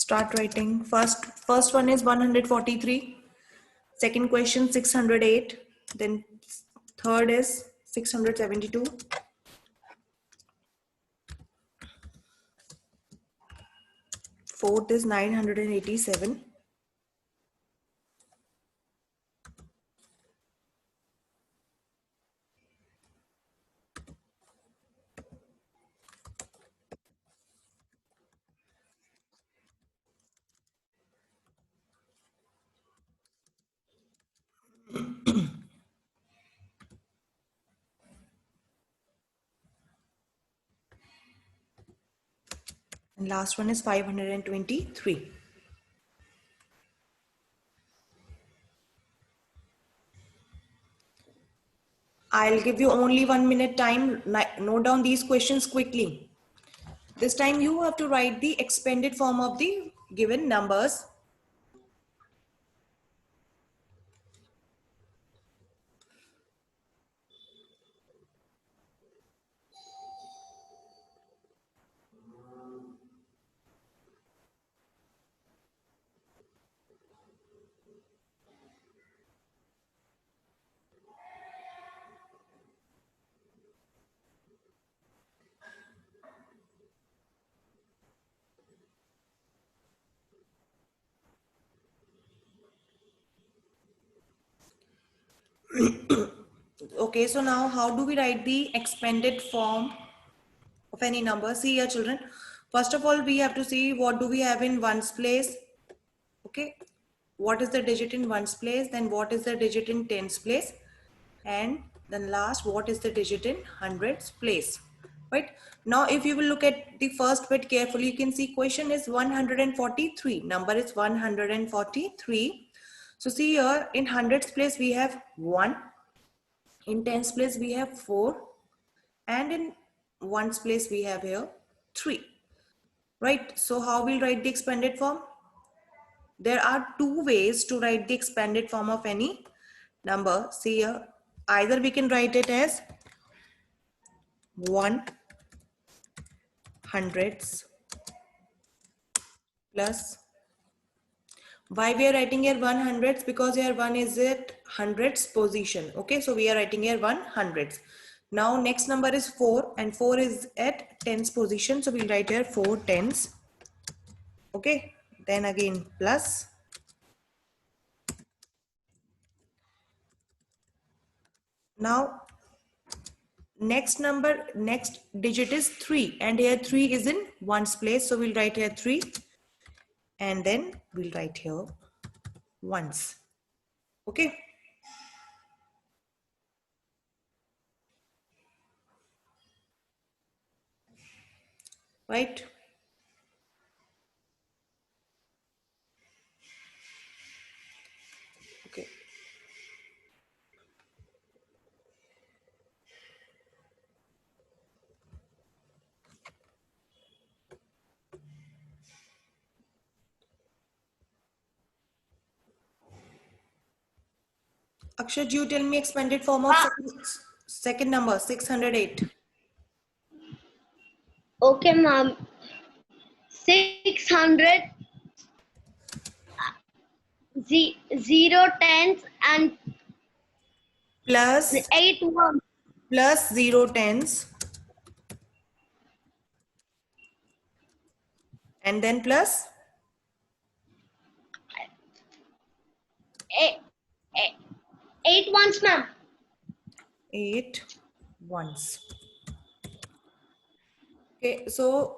Start writing. First one is 143. Second question 608. Then third is 672. Fourth is 987. And last one is 523. I'll give you only 1 minute time. Note down these questions quickly. This time you have to write the expanded form of the given numbers. Okay, so now how do we write the expanded form of any number? See here children, first of all we have to see what do we have in ones place. Okay, what is the digit in ones place, then what is the digit in tens place, and then last what is the digit in hundreds place. Right, now if you will look at the first bit carefully, you can see question is 143, number is 143. So see here in hundreds place we have 1, in tens place we have 4, and in ones place we have here 3. Right, so how we'll write the expanded form? There are two ways to write the expanded form of any number. See here, either we can write it as 1 hundreds plus, why we are writing here 1 hundreds? Because here 1 is at hundreds position. Okay, so we are writing here 1 hundreds. Now next number is 4 and 4 is at tens position, so we'll write here 4 tens. Okay, then again plus, now next number, next digit is 3 and here 3 is in ones place, so we'll write here 3 and then we'll write here ones. Okay, right? Okay, Akshay, you tell me expanded form of second number 608. Okay, ma'am. 600 0 tens and Plus 8 ones. plus 0 tens and then plus 8 ones, ma'am. 8 ones. Okay, so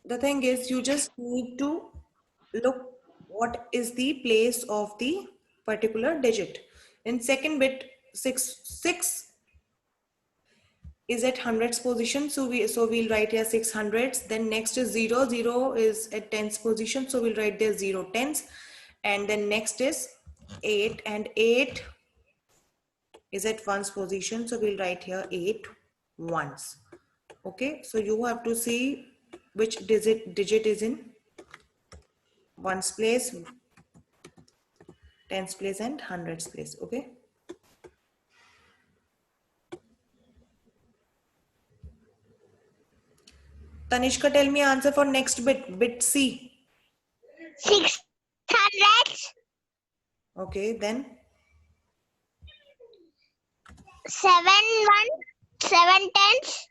the thing is you just need to look what is the place of the particular digit. In second bit 6 is at hundreds position, so we'll write here 600s. Then next is 0 is at tens position, so we'll write there 0 tens, and then next is 8 and 8 is at ones position, so we'll write here 8 ones. Okay, so you have to see which digit is in ones place, tens place and hundreds place. Okay, Tanishka, tell me answer for next bit C. 600. Okay, then 7 tens.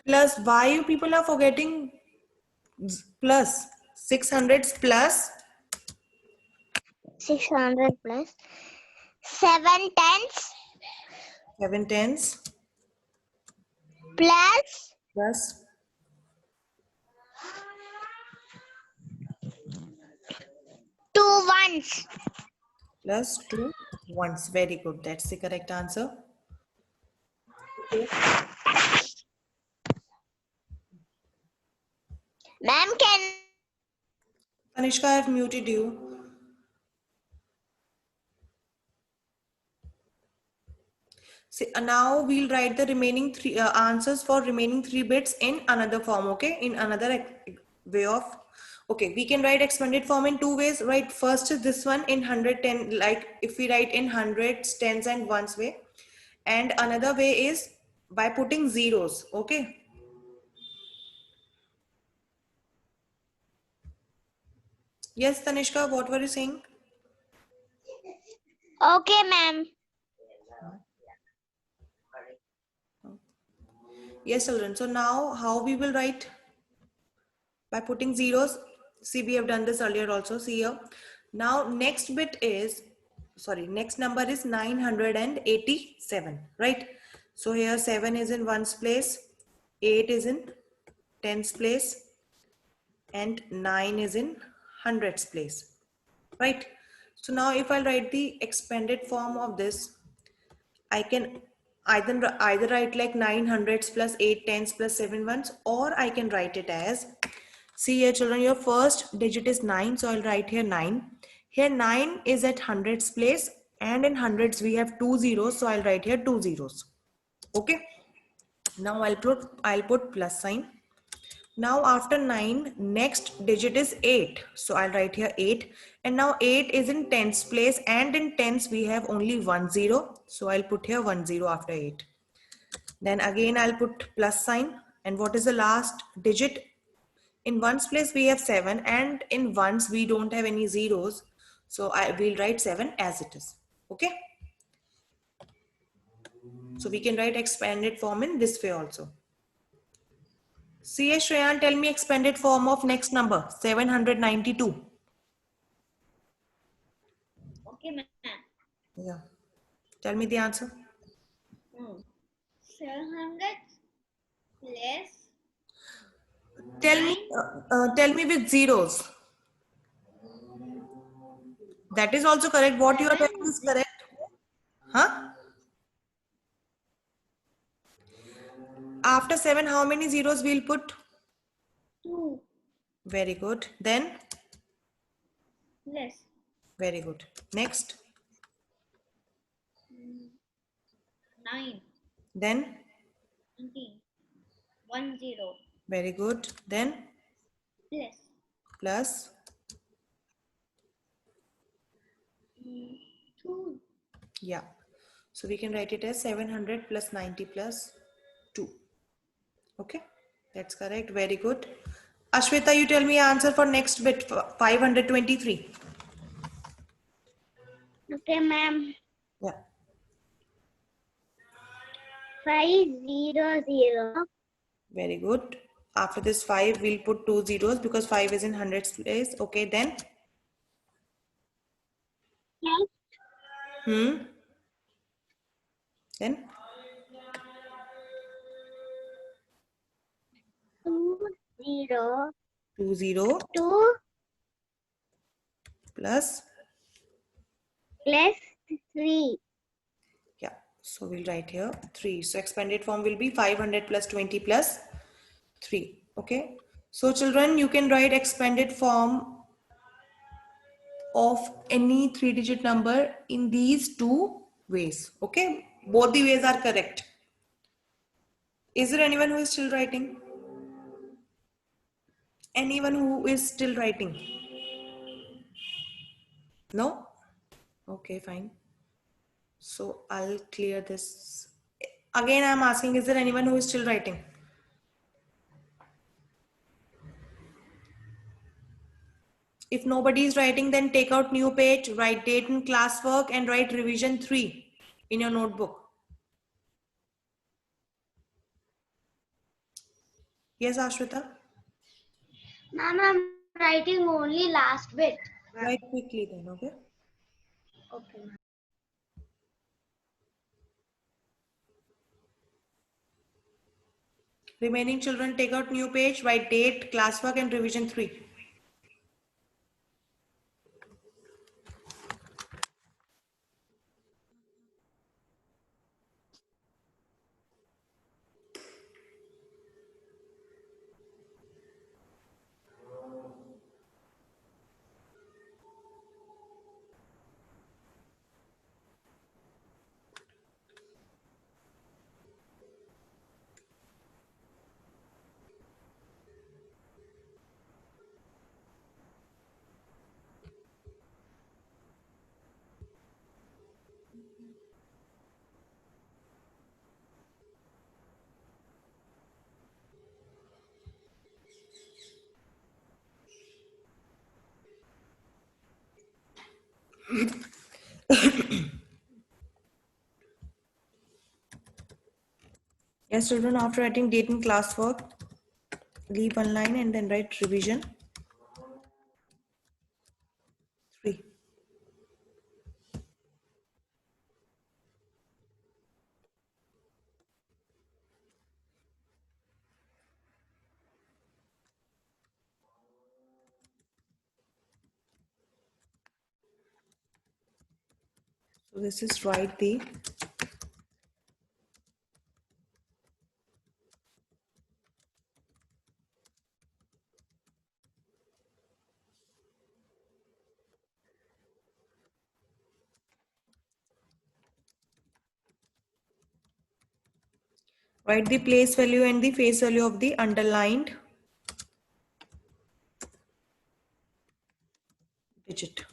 plus, why you people are forgetting plus 600s plus 600 plus 7 tens 7 tens plus plus 2 ones. plus 2 ones. Very good. That's the correct answer. Okay. Ma'am, can Tanishka, I have muted you. See, now we'll write the remaining three answers for remaining 3 bits in another form, okay? In another way of, okay, we can write expanded form in 2 ways, right? First is this one in 110, like if we write in hundreds, tens and ones way. And another way is by putting zeros, okay? Yes, Tanishka, what were you saying? okay, ma'am. Yes, children. So now how we will write? By putting zeros. See, we have done this earlier also. See here. Now next bit is, sorry, next number is 987, right? So here 7 is in ones place, 8 is in tens place, and 9 is in hundreds place, right? So now if I write the expanded form of this, I can either write like 900s plus 8 tens plus 7 ones, or I can write it as, see here children, your first digit is 9, so I'll write here 9. Here 9 is at hundreds place, and in hundreds we have 2 zeros, so I'll write here 2 zeros. Okay. Now I'll put plus sign. Now after 9, next digit is 8. So I'll write here 8. And now 8 is in tens place, and in tens we have only 1 0. So I'll put here 1 0 after 8. Then again I'll put plus sign. And what is the last digit? In ones place we have 7, and in ones we don't have any zeros. So I will write 7 as it is. Okay. So we can write expanded form in this way also. C.S. Shreyan, tell me expanded form of next number, 792. Okay, ma'am. Yeah. Tell me the answer. 700 plus Tell me with zeros. That is also correct. What you are telling is correct. Huh? After 7, how many zeros we'll put? 2 Very good. Then, plus very good. Next. 9 Then, 19 1 0 very good. Then, plus plus. 2. Yeah. So we can write it as 700 plus 90 plus 2. Okay. That's correct. Very good. Ashweta, you tell me answer for next bit, 523. Okay, ma'am. Yeah. 500 Very good. After this 5, we'll put 2 zeros because 5 is in hundreds place. Okay, then. plus Then 2 0 2 0 2 plus. plus 3. Yeah. So we'll write here 3. So expanded form will be 500 plus 20 plus 3. Okay. So children, you can write expanded form of any 3-digit number in these 2 ways. Okay. Both the ways are correct. Is there anyone who is still writing? Anyone who is still writing? No? Okay, fine. So I'll clear this. Again, I'm asking, is there anyone who is still writing? If nobody is writing, then take out new page, write date and classwork, and write revision 3 in your notebook. Yes, Ashrita? Ma'am, I'm writing only last bit. Write quickly then, okay? Okay, ma'am. Remaining children, take out new page, write date, classwork, and revision 3. Yes, children, after writing date and classwork, leave one line and then write revision 3. So this is write the place value and the face value of the underlined digit.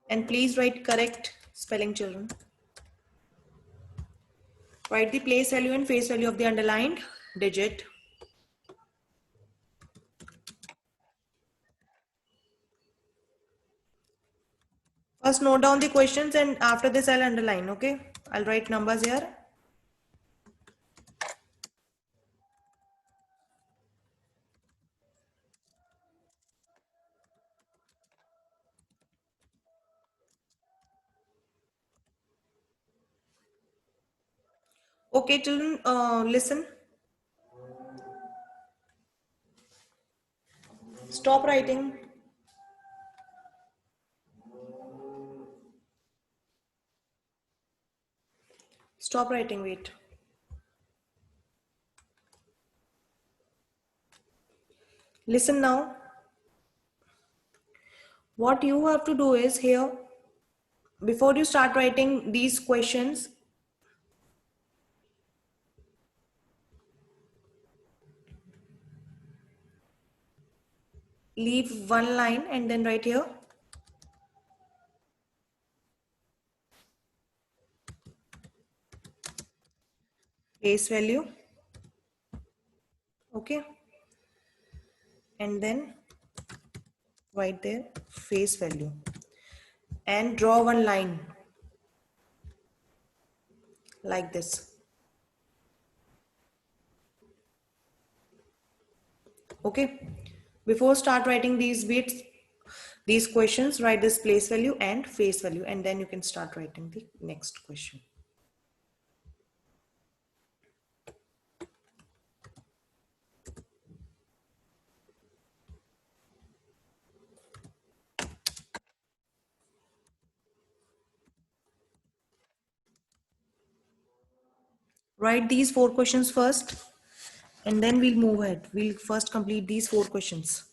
And please write correct spelling, children. Write the place value and face value of the underlined digit. First note down the questions and after this I'll underline, okay? I'll write numbers here. Okay, children, listen. Stop writing. Stop writing, wait. Listen now. What you have to do is here, before you start writing these questions, leave one line and then write here face value, okay, and then write there face value and draw one line like this, okay. Before start writing these bits, these questions, write this place value and face value, and then you can start writing the next question. Write these 4 questions first and then we'll move ahead. We'll first complete these 4 questions.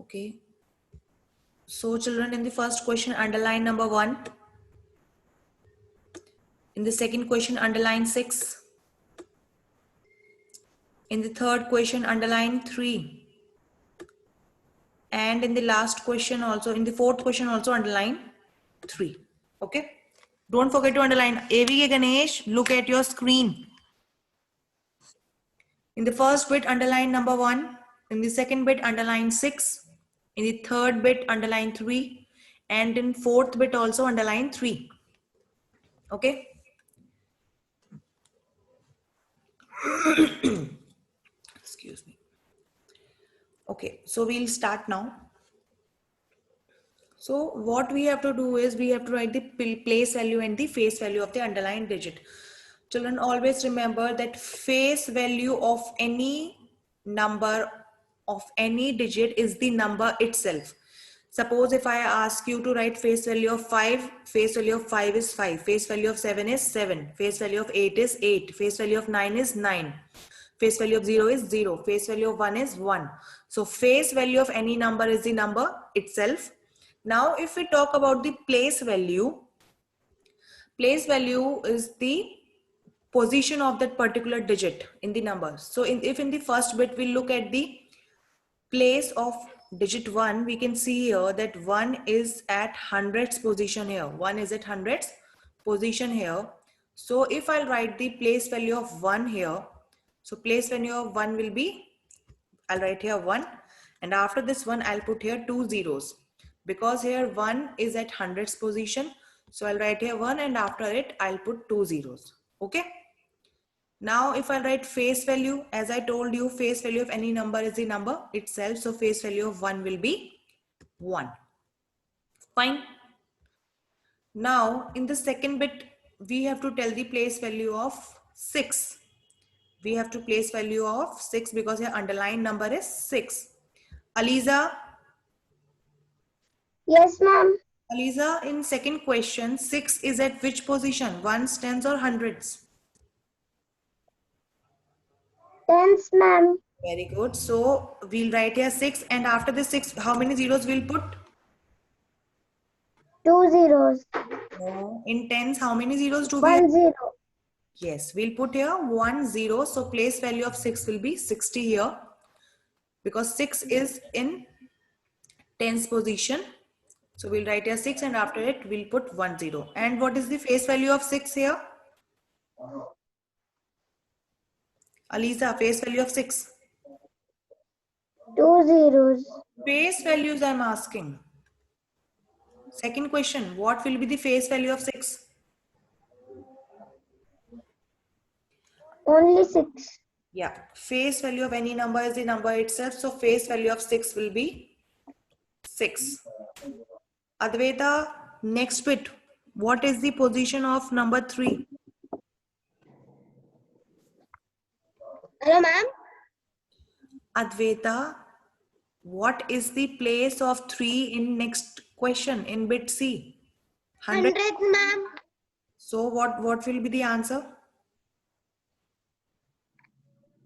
Okay. So children, in the first question, underline number 1. In the second question, underline 6. In the third question, underline 3. And in the last question also, in the fourth question also, underline 3. Okay. Don't forget to underline. AVK Ganesh, look at your screen. In the first bit, underline number 1. In the second bit, underline 6. In the third bit, underline 3. And in fourth bit also, underline 3. Okay. Excuse me. Okay, so we'll start now. So what we have to do is we have to write the place value and the face value of the underlying digit. Children, always remember that face value of any number of any digit is the number itself. Suppose if I ask you to write face value of 5, face value of 5 is 5, face value of 7 is 7, face value of 8 is 8, face value of 9 is 9. Face value of 0 is 0, face value of 1 is 1. So face value of any number is the number itself. Now if we talk about the place value is the position of that particular digit in the number. So if in the first bit we look at the place of digit 1, we can see here that 1 is at hundreds position here. 1 is at hundreds position here. So if I'll write the place value of 1 here, so place value of 1 will be, I'll write here 1, and after this 1 I'll put here 2 zeros because here 1 is at hundreds position. So I'll write here 1 and after it I'll put 2 zeros. Okay. Now if I write face value, as I told you, face value of any number is the number itself. So face value of 1 will be 1. Fine. Now in the second bit, we have to tell the place value of 6. We have to place value of 6 because your underlying number is 6. Aliza? Yes, ma'am. Aliza, in second question, 6 is at which position? Ones, tens or hundreds? Tens, ma'am. Very good. So we'll write here 6 and after the 6, how many zeros we'll put? 2 zeros. No. In tens, how many zeros do we have? 1 0. Yes, we'll put here 1 0. So place value of 6 will be 60 here because 6 is in tens position. So we'll write here 6 and after it we'll put 1 0. And what is the face value of 6 here? Aliza, face value of 6. 2 zeros. Face values I'm asking. Second question, what will be the face value of 6? Only 6. Yeah, face value of any number is the number itself. So face value of 6 will be 6. Advaita, next bit. What is the position of number 3? Hello, ma'am. Advaita, what is the place of 3 in next question in bit C? 100, ma'am. So what will be the answer?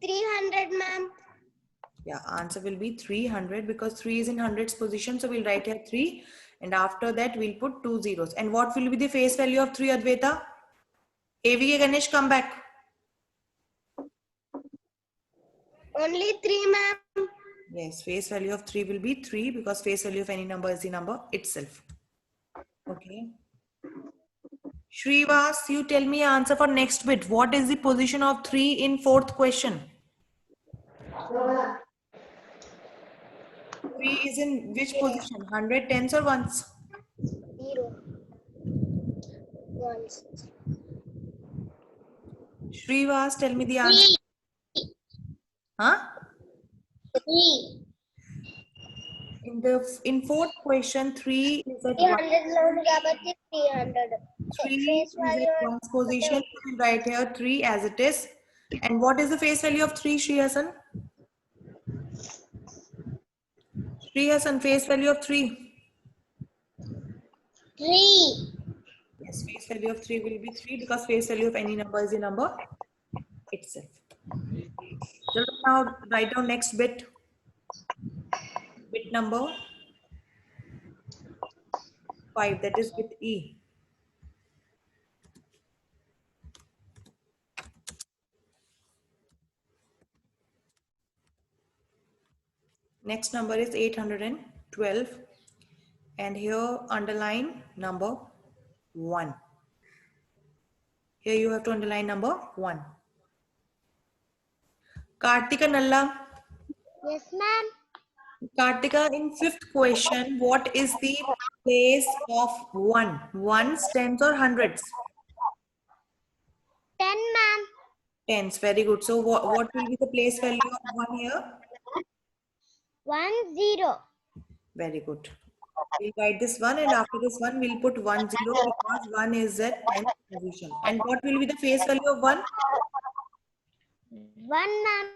300, ma'am. Yeah, answer will be 300 because 3 is in hundreds position. So we'll write here 3 and after that we'll put 2 zeros. And what will be the face value of 3, Advaita? AVK Ganesh, come back. Only 3, ma'am. Yes, face value of 3 will be 3 because face value of any number is the number itself. Okay. Shrivas, you tell me answer for next bit. What is the position of 3 in fourth question? 3 is in which position? 100, tens or ones? 0. Ones. Shrivas, tell me the answer. Huh? 3. In fourth question, 3 is at 300 loan కాబట్టి 300. 3 Face is at value one's position. We'll write here 3 as it is. And what is the face value of 3, Shri Hassan? Shri Hassan, face value of 3. 3. Yes, face value of 3 will be 3 because face value of any number is the number itself. So now write down next bit. Bit number 5, that is bit E. Next number is 812, and here underline number 1. Here you have to underline number 1. Kartika Nalla. Yes, ma'am. Kartika, in fifth question, what is the place of 1? Ones, tens or hundreds? 10, ma'am. Tens, very good. So what will be the place value of 1 here? 1, 0. Very good. We'll write this one, and after this one we'll put 1 0 because 1 is at 10th position. And what will be the face value of 1? 1, ma'am.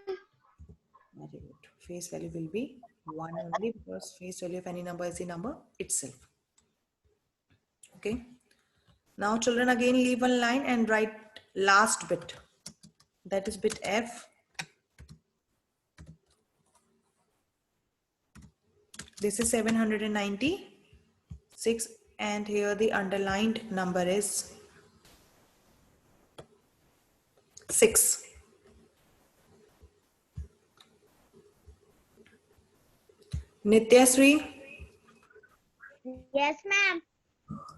Very good. Face value will be 1 only because face value of any number is the number itself. Okay. Now children, again leave one line and write last bit. That is bit F. This is 796, and here the underlined number is 6. Nityasri, Yes, ma'am.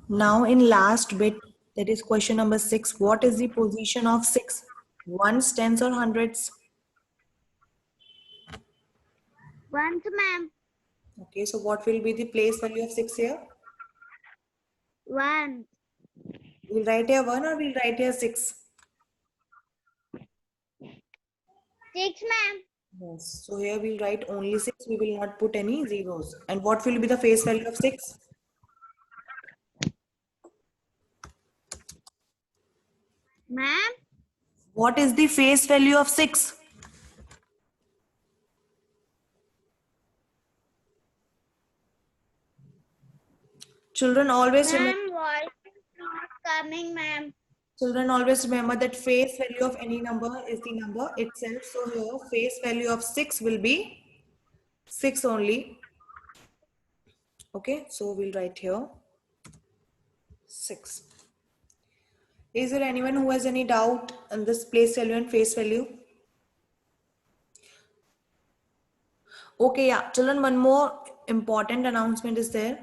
now in last bit, that is question number 6, what is the position of 6? Ones, tens or hundreds? Ones, ma'am. Okay, so what will be the place value of 6 here? 1. We'll write here 1 or we'll write here 6? 6, ma'am. Yes, so here we'll write only 6, we will not put any zeros. And what will be the face value of 6? Ma'am. What is the face value of 6? Children always remember. Ma'am, voice is not coming, ma'am. Children always remember that face value of any number is the number itself. So here face value of 6 will be 6 only. Okay, so we'll write here 6. Is there anyone who has any doubt on this place value and face value? Okay, yeah, children, one more important announcement is there.